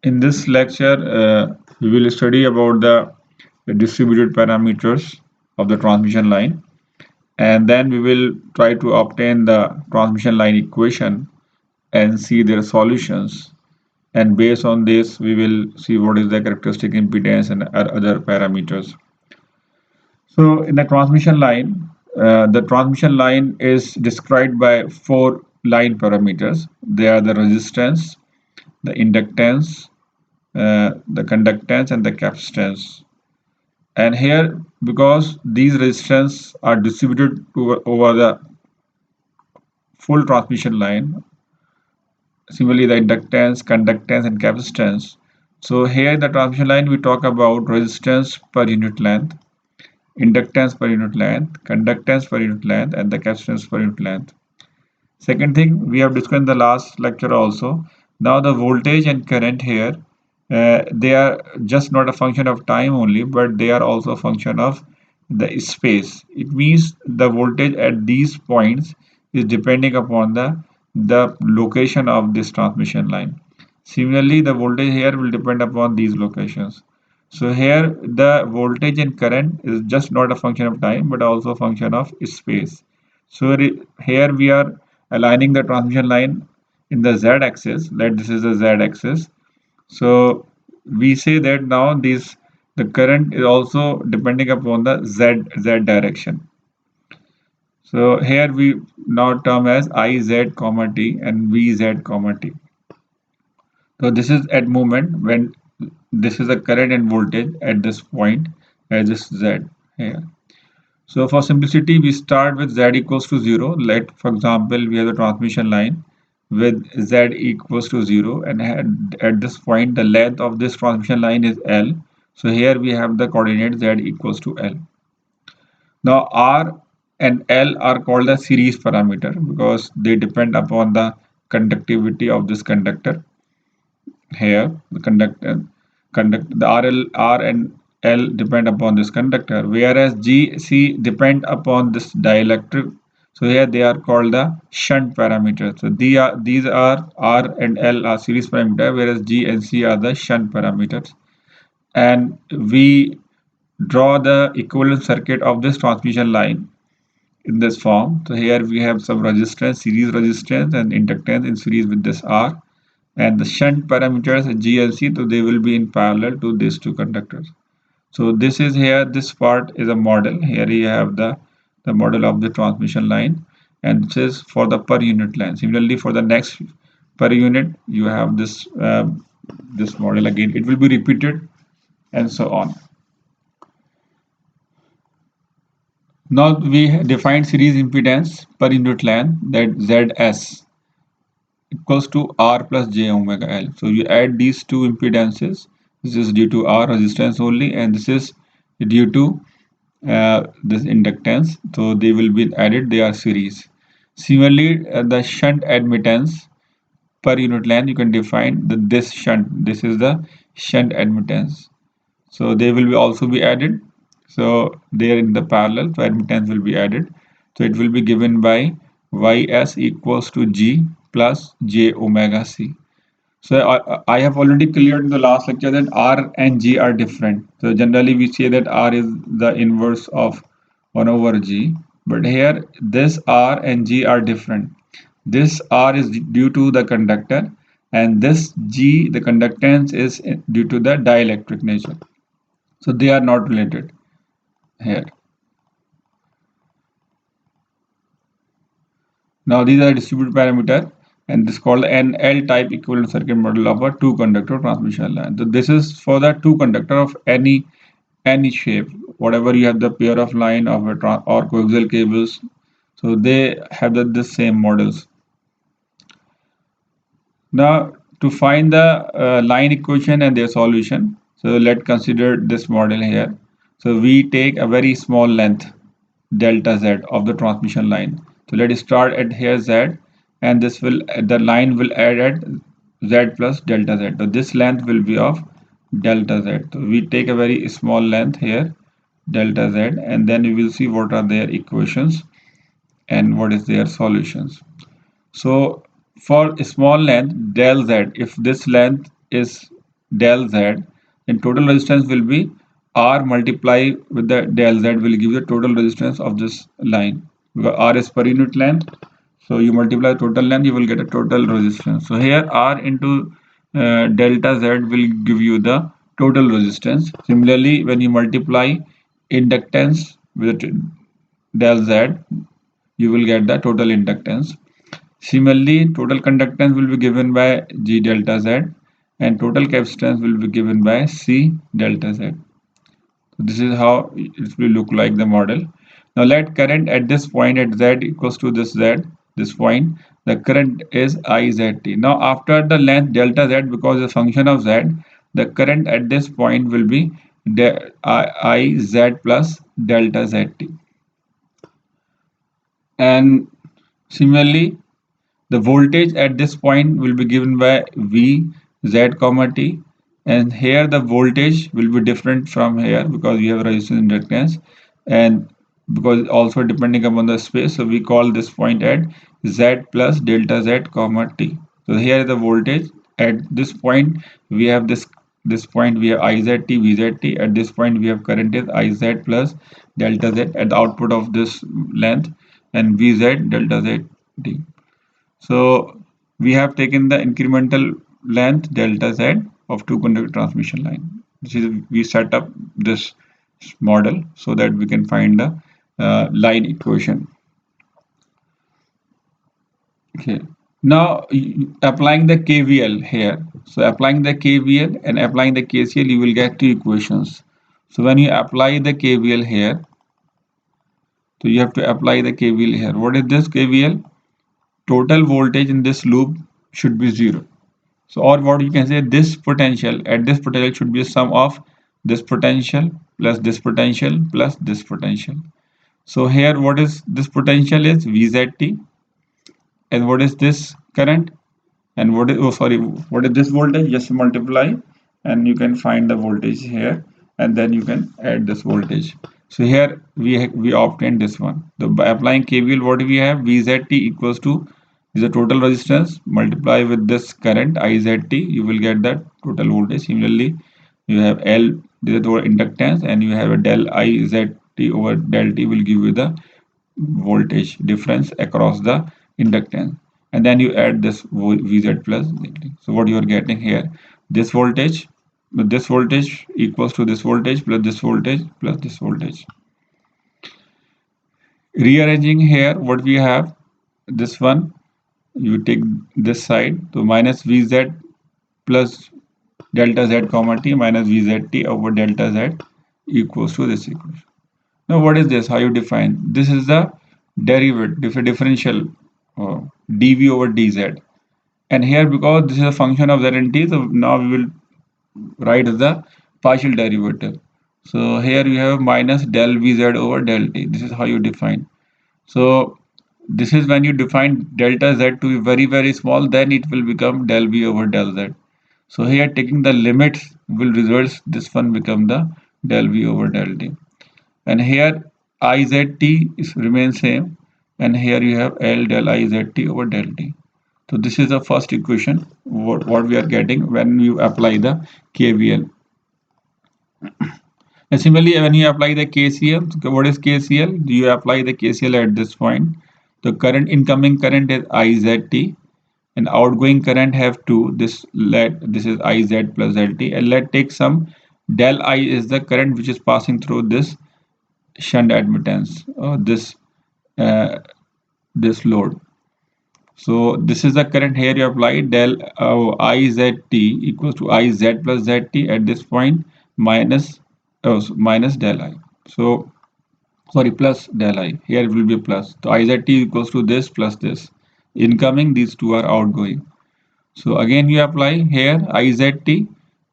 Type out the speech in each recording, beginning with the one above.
In this lecture, we will study about the distributed parameters of the transmission line, and then we will try to obtain the transmission line equation and see their solutions. And based on this, we will see what is the characteristic impedance and other parameters. So, in the transmission line is described by four line parameters. They are the resistance, the inductance, the conductance, and the capacitance. And here, because these resistance are distributed over the full transmission line, similarly the inductance, conductance, and capacitance. So here in the transmission line, we talk about resistance per unit length, inductance per unit length, conductance per unit length, and the capacitance per unit length. Second thing we have discussed in the last lecture also. Now the voltage and current here, they are just not a function of time only, but they are also a function of the space. It means the voltage at these points is depending upon the location of this transmission line. Similarly, the voltage here will depend upon these locations. So here the voltage and current is just not a function of time, but also a function of space. So here we are aligning the transmission line in the z-axis. Let this is the z-axis. So we say that now the current is also depending upon the z direction. So here we now term as Iz, comma t and Vz, comma t. So this is at moment when this is the current and voltage at this point as this z here. So for simplicity, we start with z equals to 0. Let, for example, we have a transmission line with z equals to 0, and at this point, the length of this transmission line is L. So here we have the coordinate z equals to L. Now R and L are called the series parameter because they depend upon the conductivity of this conductor. Here, the R and L depend upon this conductor, whereas G, C depend upon this dielectric. So here they are called the shunt parameters. So these are R and L are series parameter, whereas G and C are the shunt parameters. And we draw the equivalent circuit of this transmission line in this form. So here we have some resistance, series resistance, and inductance in series with this R, and the shunt parameters G and C, so they will be in parallel to these two conductors. So this is here, this part is a model. Here you have the model of the transmission line, and this is for the per unit line. Similarly, for the next per unit, you have this model again. It will be repeated and so on. Now we define series impedance per unit length, that ZS equals to R plus J omega L. So you add these two impedances. This is due to R resistance only, and this is due to this inductance. So they will be added, they are series. Similarly, the shunt admittance per unit length, you can define this shunt. This is the shunt admittance. So they will be also be added. So they are in the parallel, so admittance will be added. So it will be given by Ys equals to G plus J omega C. So I have already cleared in the last lecture that R and G are different. So generally we say that R is the inverse of 1 over G. But here this R and G are different. This R is due to the conductor, and this G, the conductance, is due to the dielectric nature. So they are not related here. Now these are distributed parameter, and this is called an L-type equivalent circuit model of a two-conductor transmission line. So this is for the two conductor of any shape, whatever you have the pair of line of a or coaxial cables. So they have the same models. Now to find the line equation and their solution, so let's consider this model here. So we take a very small length delta z of the transmission line. So let us start at here z, and the line will add at z plus delta z. So this length will be of delta z. So we take a very small length here, delta z, and then we will see what are their equations and what is their solutions. So for a small length del z, if this length is del Z, then total resistance will be R multiply with the del Z will give you the total resistance of this line. Because R is per unit length, so you multiply total length, you will get a total resistance. So here R into delta Z will give you the total resistance. Similarly, when you multiply inductance with del Z, you will get the total inductance. Similarly, total conductance will be given by G delta Z and total capacitance will be given by C delta Z. So this is how it will look like the model. Now let current at this point at Z equals to this Z, this point, the current is IZT. Now after the length delta Z, because the function of Z, the current at this point will be IZ plus delta ZT. And similarly, the voltage at this point will be given by V, Z, T, and here the voltage will be different from here because we have resistance inductance, and because also depending upon the space, so we call this point at Z plus delta Z, T. So here is the voltage. At this point, we have this point we have IZT, VZT. At this point, we have current is IZ plus delta Z at the output of this length, and VZ delta ZT. So we have taken the incremental length delta Z of two conductor transmission line. This is we set up this model so that we can find the line equation. Okay. Now applying the KVL here. So applying the KVL and applying the KCL, you will get two equations. So when you apply the KVL here, so you have to apply the KVL here. What is this KVL? Total voltage in this loop should be 0. So, or what you can say, this potential at this potential should be a sum of this potential plus this potential plus this potential. So here what is this potential is VZT, and what is this current, and what is, oh sorry, what is this voltage? Just multiply and you can find the voltage here, and then you can add this voltage. So here we obtained this one. So by applying KVL, what we have, VZT equals to is the total resistance multiply with this current IZT, you will get that total voltage. Similarly, you have L, this is the inductance, and you have a del IZT over del T will give you the voltage difference across the inductance, and then you add this Vz plus ZT. So what you are getting here, this voltage equals to this voltage plus this voltage plus this voltage. Rearranging here, what we have, this one, you take this side, so minus Vz plus delta Z comma T minus VZT over delta Z equals to this equation. Now what is this? How you define? This is the derivative, differential dV over dz. And here, because this is a function of Z and T, so now we will write the partial derivative. So here you have minus del Vz over del T. This is how you define. So this is when you define delta Z to be very, very small, then it will become del V over del Z. So here taking the limits will result this one become the del V over del T. And here IZT remains same, and here you have L del IZT over del T. So this is the first equation what we are getting when you apply the KVL. And similarly, when you apply the KCL, what is KCL? You apply the KCL at this point. The current incoming current is IZT, and outgoing current have two. This is IZ plus LT, and let take some del I is the current which is passing through this shunt admittance, uh, this load. So this is the current. Here you apply del IZT equals to IZ plus ZT at this point minus minus del I. So sorry, plus del I. Here it will be plus. So IZT equals to this plus this. Incoming, these two are outgoing. So again you apply here IZT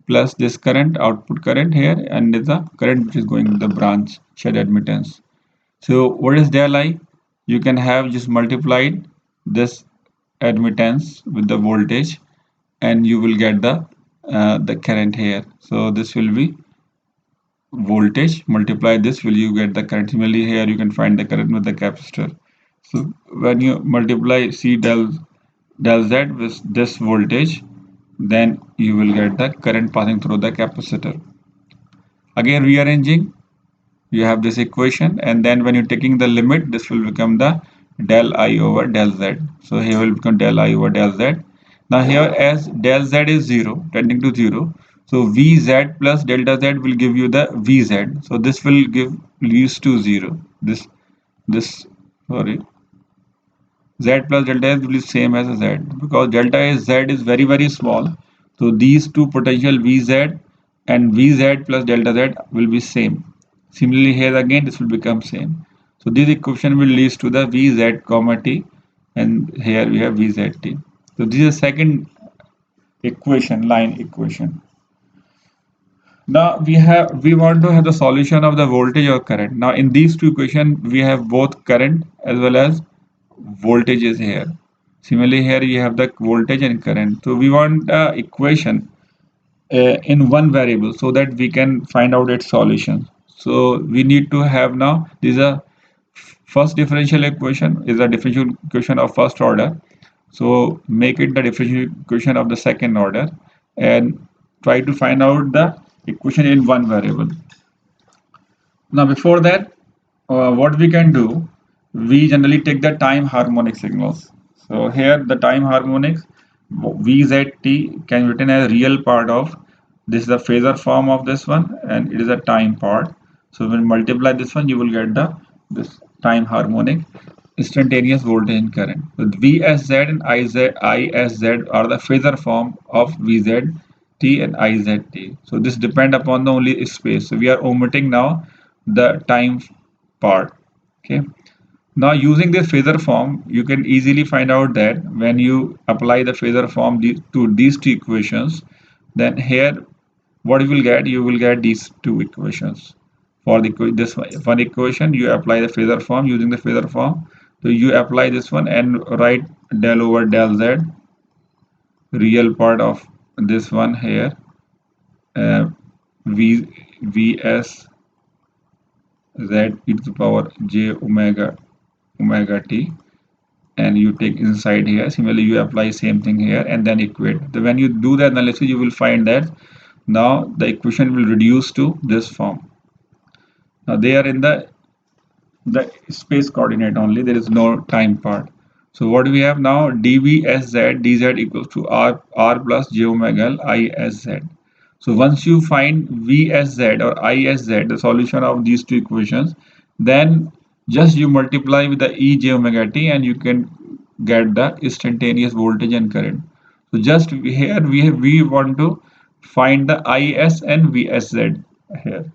plus this current, output current here, and the current which is going to the branch shed admittance. So what is del I? You can have just multiplied this admittance with the voltage, and you will get the current here. So this will be voltage, multiply this, will you get the current. Similarly here you can find the current with the capacitor. So when you multiply C del Z with this voltage, then you will get the current passing through the capacitor. Again rearranging, you have this equation, and then when you're taking the limit, this will become the del I over del z. So here will become del I over del z. Now here, as del z is 0, tending to 0, so Vz plus delta z will give you the Vz. So this will give leads to 0. This sorry, z plus delta z will be same as a z, because delta is z is very small. So these two potential Vz and Vz plus delta z will be same. Similarly here again this will become same. So this equation will lead to the Vz comma t, and here we have Vzt. So this is second equation, line equation. Now we want to have the solution of the voltage or current. Now in these two equations we have both current as well as voltages here. Similarly here you have the voltage and current. So we want the equation in one variable so that we can find out its solution. So we need to have, now this is a first differential equation, is a differential equation of first order. So make it the differential equation of the second order and try to find out the equation in one variable. Now before that, what we can do, we generally take the time harmonic signals. So here the time harmonics Vzt can be written as real part of this, is the phasor form of this one, and it is a time part. So when you multiply this one, you will get the this time harmonic instantaneous voltage and current. So Vsz and Isz are the phasor form of Vzt and Izt. So this depend upon the only space. So we are omitting now the time part. Okay. Now using this phasor form, you can easily find out that when you apply the phasor form to these two equations, then here what you will get these two equations. For this one equation, you apply the phasor form using the phasor form. So you apply this one and write del over del z, real part of this one here, uh, v vs z e to the power j omega t, and you take inside here. Similarly you apply same thing here and then equate. When you do the analysis, you will find that now the equation will reduce to this form. Now they are in the space coordinate only, there is no time part. So what do we have now? dvsz dz equals to r plus j omega isz. So once you find vsz or isz, the solution of these two equations, then just you multiply with the e j omega t and you can get the instantaneous voltage and current. So just here we want to find the is and vsz here.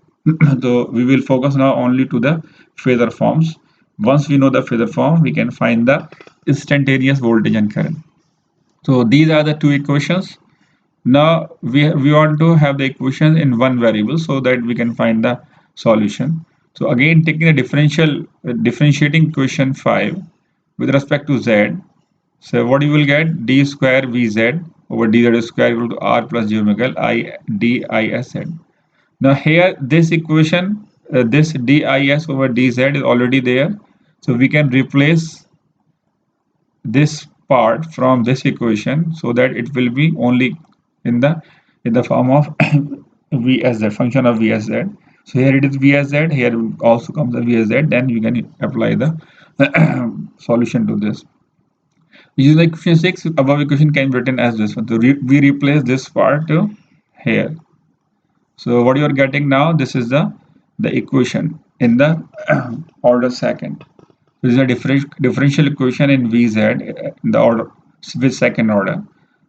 So we will focus now only to the phasor forms. Once we know the phasor form, we can find the instantaneous voltage and current. So these are the two equations. Now we want to have the equation in one variable so that we can find the solution. So again, taking the differentiating equation 5 with respect to z. So what you will get, d square vz over dz square equal to r plus j omega I d is. Now here this equation, this dis over dz is already there. So we can replace this part from this equation so that it will be only in the form of vsz, function of vsz. So here it is vsz, here also comes the vsz, then you can apply the solution to this. Using the equation 6, above equation can be written as this one. So we replace this part to here. So what you are getting now, this is the equation in the order second. This is a differential equation in Vz in the order with second order.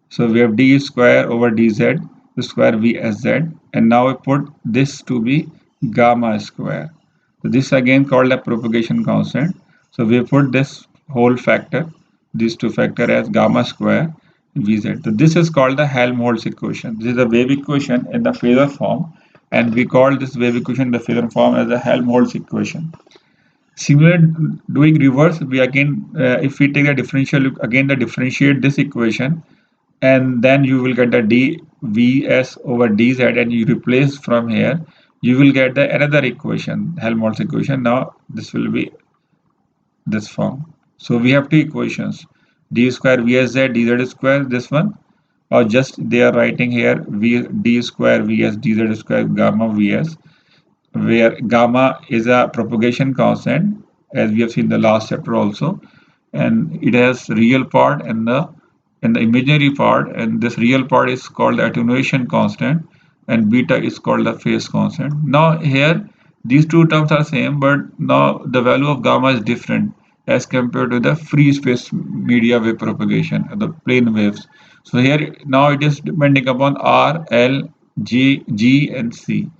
So we have d square over dz square Vsz, and now we put this to be gamma square. So this again called a propagation constant. So we put this whole factor, these two factor as gamma square Vz. So this is called the Helmholtz equation. This is a wave equation in the phasor form, and we call this wave equation in the phasor form as the Helmholtz equation. Similar, doing reverse, we again, if we take the differential, again the differentiate this equation, and then you will get the dvs over dz, and you replace from here, you will get the another equation, Helmholtz equation. Now this will be this form. So we have two equations, d square vsz dz square, this one, or just they are writing here v d square vs dz square gamma vs, where gamma is a propagation constant, as we have seen in the last chapter also, and it has real part and the imaginary part, and this real part is called the attenuation constant, and beta is called the phase constant. Now here these two terms are same, but now the value of gamma is different as compared to the free space media wave propagation, the plane waves. So here now it is depending upon R, L, G, and C.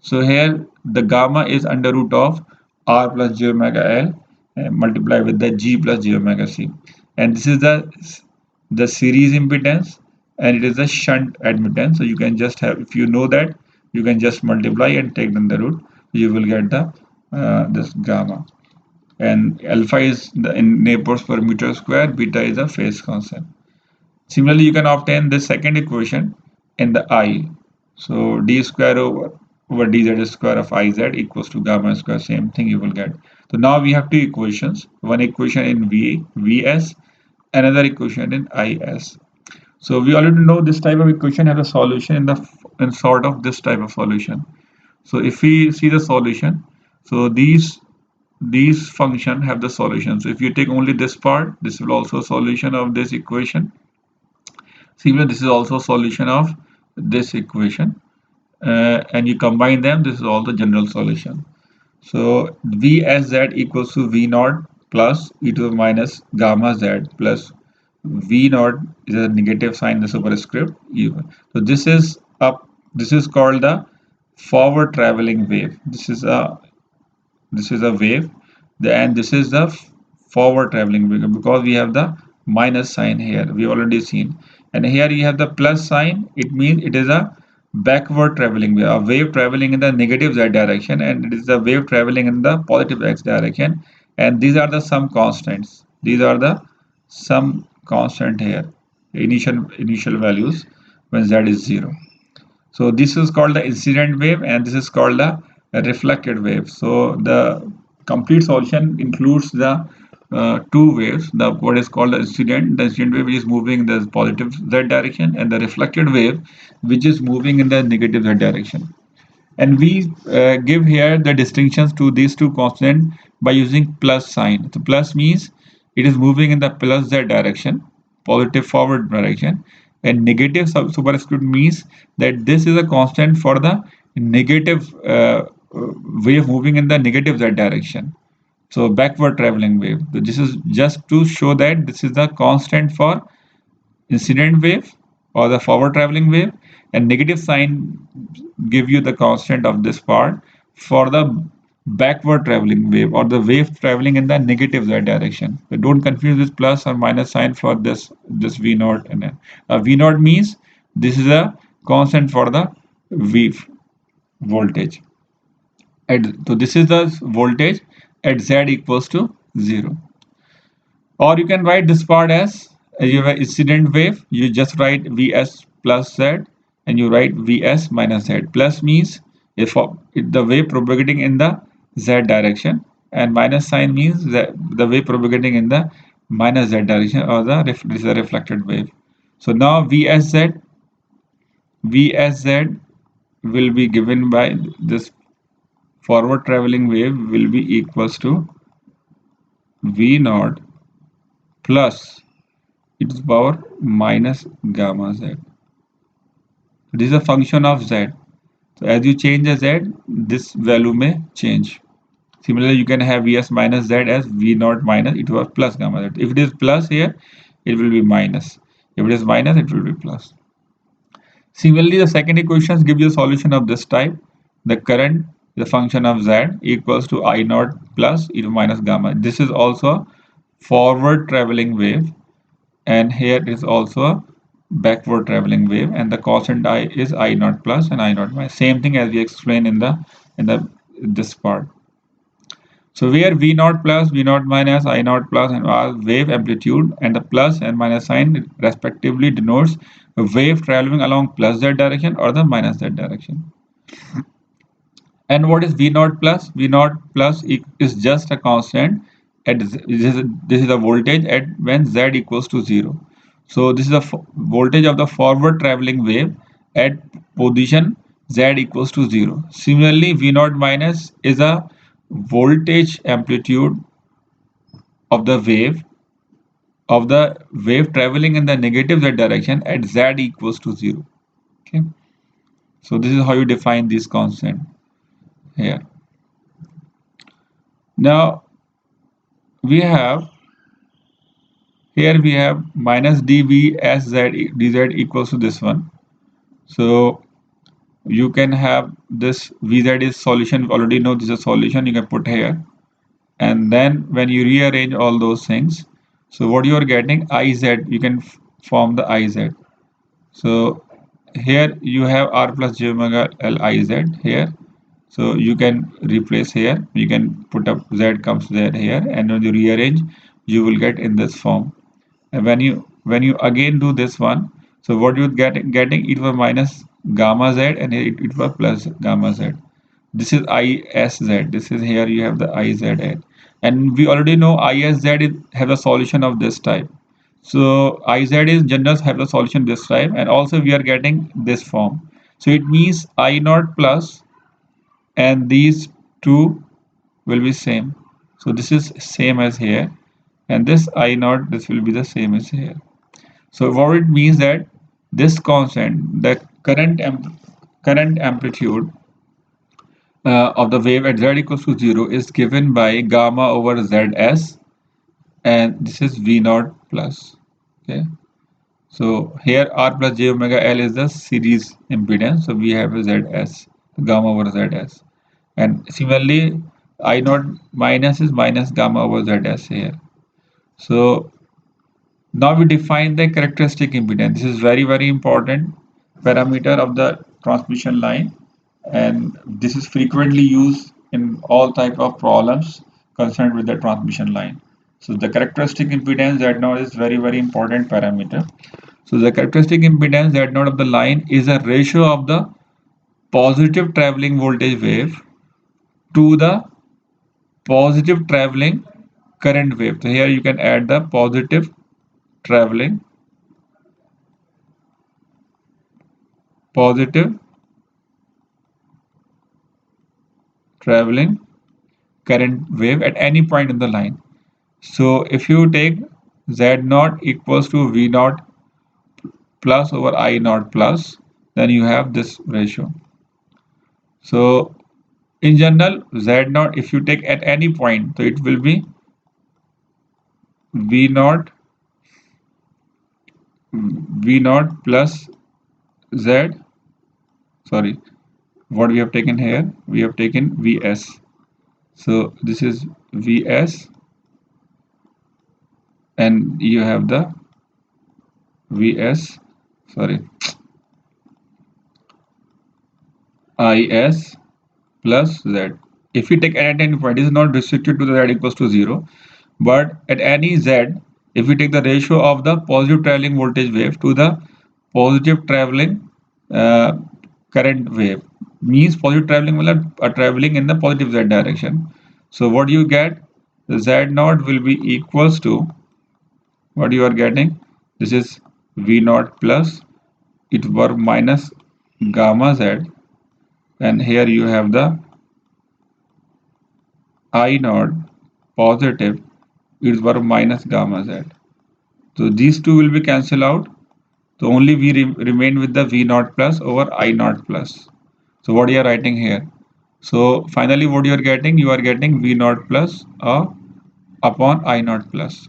So here the gamma is under root of R plus j omega L multiplied with the G plus j omega C. And this is the series impedance, and it is a shunt admittance. So you can just have, if you know that, you can just multiply and take down the root. You will get the this gamma. And alpha is the in neighbors per meter square, beta is a phase constant. Similarly, you can obtain the second equation in the I. So d square over dz square of iz equals to gamma square. Same thing you will get. So now we have two equations. One equation in vs, another equation in is. So we already know this type of equation has a solution in sort of this type of solution. So if we see the solution, so these function have the solution. So if you take only this part, this will also a solution of this equation. Similarly, this is also a solution of this equation, and you combine them, this is all the general solution. So v as z equals to v naught plus e to the minus gamma z plus v naught is a negative sign in the superscript u. So this is called the forward traveling wave. This is a wave, and this is the forward traveling wave because we have the minus sign here. We already seen, and here you have the plus sign. It means it is a backward traveling wave, a wave traveling in the negative z direction, and it is a wave traveling in the positive x direction. And these are the some constants. These are the some constant here, initial values when z is 0. So this is called the incident wave, and this is called the reflected wave. So the complete solution includes the two waves. The what is called the incident wave, which is moving in the positive z direction, and the reflected wave, which is moving in the negative z direction. And we give here the distinctions to these two constants by using plus sign. So plus means it is moving in the plus z direction, positive forward direction, and negative superscript means that this is a constant for the negative wave moving in the negative z direction. So backward traveling wave. So this is just to show that this is the constant for incident wave or the forward traveling wave, and negative sign give you the constant of this part for the backward traveling wave or the wave traveling in the negative z direction. So don't confuse this plus or minus sign for this v naught. And v naught means this is a constant for the v voltage. So this is the voltage at z equals to 0. Or you can write this part as you have an incident wave. You just write Vs plus Z, and you write Vs minus Z. Plus means if the wave propagating in the Z direction, and minus sign means the wave propagating in the minus Z direction, or this is a reflected wave. So now Vsz will be given by this forward traveling wave will be equals to V naught plus e to the power minus gamma z. This is a function of z. So as you change the z, this value may change. Similarly, you can have Vs minus z as V naught minus e to the power plus gamma z. If it is plus here, it will be minus. If it is minus, it will be plus. Similarly, the second equation gives you a solution of this type. The current, the function of z equals to I naught plus e to minus gamma. This is also a forward traveling wave, and here is also a backward traveling wave, and the constant I is I naught plus and I naught minus. Same thing as we explained in this part. So where V naught plus, V naught minus, I naught plus, and are wave amplitude, and the plus and minus sign respectively denotes a wave traveling along plus z direction or the minus z direction. And what is V naught plus? V naught plus is just a constant at this is a voltage at when z equals to 0. So this is the voltage of the forward traveling wave at position z equals to 0. Similarly, V naught minus is a voltage amplitude of the wave traveling in the negative z direction at z equals to 0. Okay. So this is how you define this constant here. Now we have here we have minus dv s z dz equals to this one. So you can have this vz is solution. We already know this is a solution. You can put here, and then when you rearrange all those things, so what you are getting iz, you can form the iz. So here you have r plus j omega l iz here. So you can replace here. You can put up z comes there here, and when you rearrange, you will get in this form. And when you again do this one, so what you getting it was minus gamma z, and it was plus gamma z. This is ISZ. This is here you have the IZ, and we already know ISZ have a solution of this type. So IZ is general have a solution this type, and also we are getting this form. So it means I naught plus, and these two will be same. So this is same as here, and this I naught, this will be the same as here. So what it means that this constant, the current amplitude of the wave at z equals to 0 is given by gamma over zs, and this is v naught plus. Okay, so here r plus j omega l is the series impedance, so we have a zs, gamma over zs, and similarly I naught minus is minus gamma over zs here. So now we define the characteristic impedance. This is very important parameter of the transmission line, and this is frequently used in all type of problems concerned with the transmission line. So the characteristic impedance Z0 is very important parameter. So the characteristic impedance Z0 of the line is a ratio of the positive traveling voltage wave to the positive traveling current wave. So here you can add the traveling positive traveling current wave at any point in the line. So if you take Z naught equals to V naught plus over I naught plus, then you have this ratio. So in general, Z naught, if you take at any point, so it will be V naught plus Z, sorry, what we have taken here, we have taken Vs. So this is Vs, and you have the Vs, sorry, Is plus Z. If you take at any point, it is not restricted to the Z equals to 0, but at any Z, if we take the ratio of the positive traveling voltage wave to the positive traveling uh, current wave, means positive traveling will traveling in the positive Z direction. So what you get, the Z naught will be equals to what you are getting. This is V naught plus it were minus gamma Z, and here you have the I naught positive it were minus gamma Z. So these two will be cancelled out. So only we remain with the V naught plus over I naught plus. So what you are writing here? So finally what you are getting V naught plus upon I naught plus.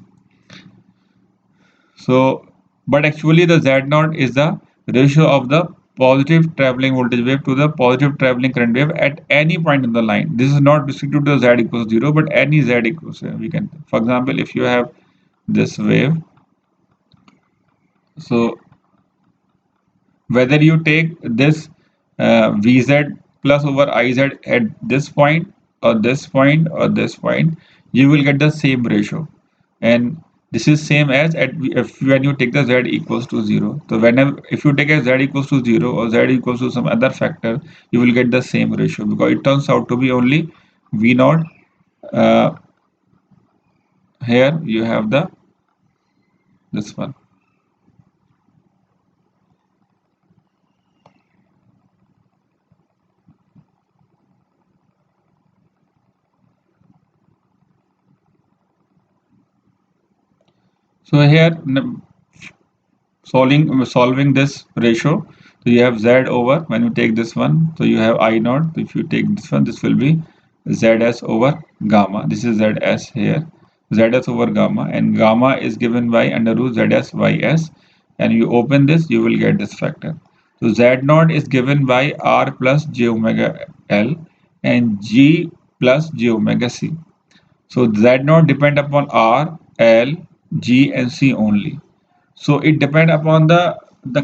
So but actually the Z naught is the ratio of the positive traveling voltage wave to the positive traveling current wave at any point in the line. This is not restricted to Z equals 0, but any Z equals 0. We can, for example, if you have this wave, so whether you take this Vz plus over Iz at this point or this point or this point, you will get the same ratio, and this is same as at if when you take the Z equals to 0. So whenever if you take a Z equals to 0 or Z equals to some other factor, you will get the same ratio because it turns out to be only V naught. uh, Here you have the this one. So here solving this ratio, so you have z over, when you take this one, so you have I naught. So if you take this one, this will be zs over gamma. This is zs here, zs over gamma, and gamma is given by under root zs ys, and you open this, you will get this factor. So z naught is given by r plus j omega l and g plus j omega c. So z naught depend upon r, l, g and c only. So it depends upon the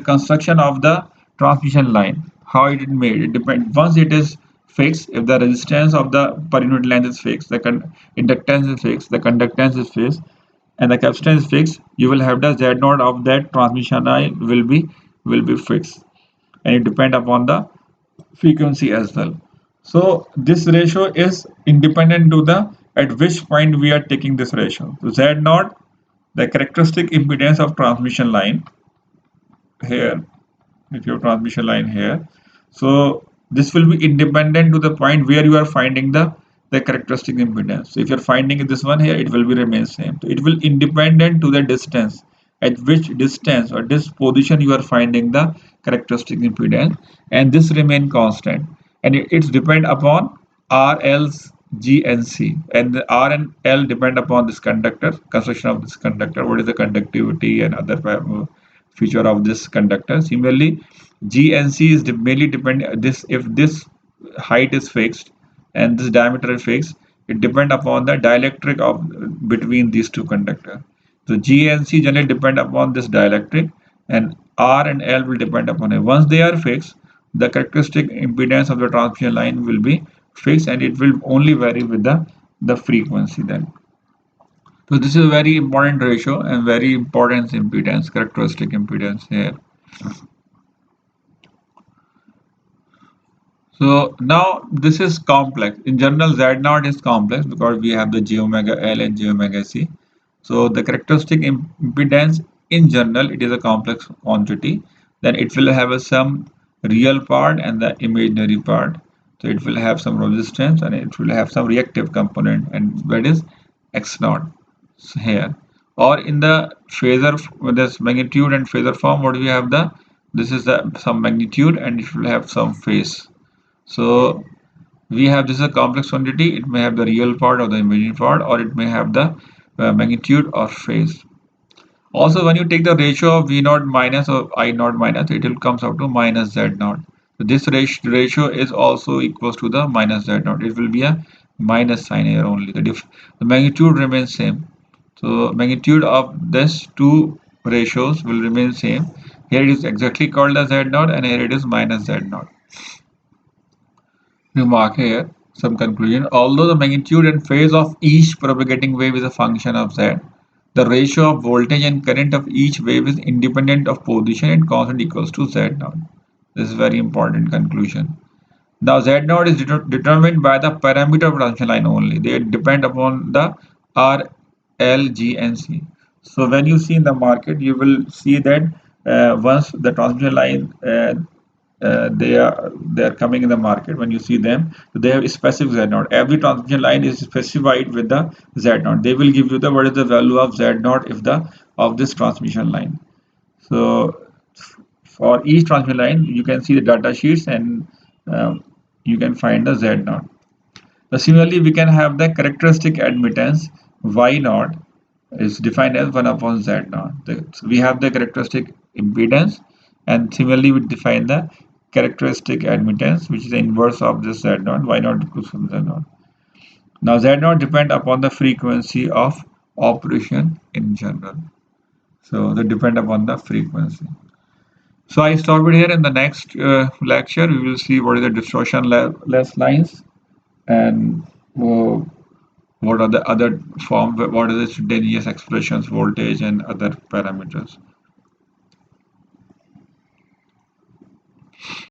construction of the transmission line, how it is made. It depends, once it is fixed, if the resistance of the per unit length is fixed, the inductance is fixed, the conductance is fixed, and the capacitance is fixed, you will have the z naught of that transmission line will be fixed, and it depend upon the frequency as well. So this ratio is independent to the at which point we are taking this ratio. So z naught, the characteristic impedance of transmission line here, if your transmission line here, so this will be independent to the point where you are finding the characteristic impedance. So if you're finding this one here, it will be remain same. So it will independent to the distance, at which distance or this position you are finding the characteristic impedance, and this remain constant, and it's depend upon r, l's, g and c, and the r and l depend upon this conductor, construction of this conductor, what is the conductivity and other feature of this conductor. Similarly, G and C is mainly depend this, if this height is fixed and this diameter is fixed, it depend upon the dielectric of between these two conductors. So G and C generally depend upon this dielectric, and R and L will depend upon it. Once they are fixed, the characteristic impedance of the transmission line will be fixed, and it will only vary with the frequency then. So this is a very important ratio and very important impedance, characteristic impedance here. So now this is complex. In general, Z naught is complex because we have the j omega L and j omega C. So the characteristic impedance in general, it is a complex quantity. Then it will have some real part and the imaginary part. So it will have some resistance and it will have some reactive component, and that is X naught here. Or in the phasor, this magnitude and phasor form, what we have the, this is the some magnitude and it will have some phase. So we have, this is a complex quantity. It may have the real part or the imaginary part, or it may have the magnitude or phase. Also, when you take the ratio of V naught minus or I naught minus, it will comes out to minus Z naught. So this ratio is also equals to the minus Z naught. It will be a minus sign here only. The magnitude remains same. So magnitude of this two ratios will remain same. Here it is exactly called as Z naught, and here it is minus Z naught. Remark here some conclusion. Although the magnitude and phase of each propagating wave is a function of z, the ratio of voltage and current of each wave is independent of position and constant equals to z naught. This is very important conclusion. Now z naught is determined by the parameter of transmission line only. They depend upon the R, L, G and C. So when you see in the market, you will see that once the transmission line they are coming in the market, when you see them, they have a specific z naught. Every transmission line is specified with the z naught. They will give you the what is the value of z naught if the of this transmission line. So for each transmission line you can see the data sheets, and you can find the z naught. So similarly we can have the characteristic admittance y naught is defined as 1 upon z naught. So we have the characteristic impedance, and similarly we define the characteristic admittance, which is the inverse of this z naught, y naught equals to z naught. Now z naught depend upon the frequency of operation in general. So they depend upon the frequency. So I stop it here. In the next lecture we will see what is the distortion-less lines, and what are the other form, what are the simultaneous expressions, voltage and other parameters.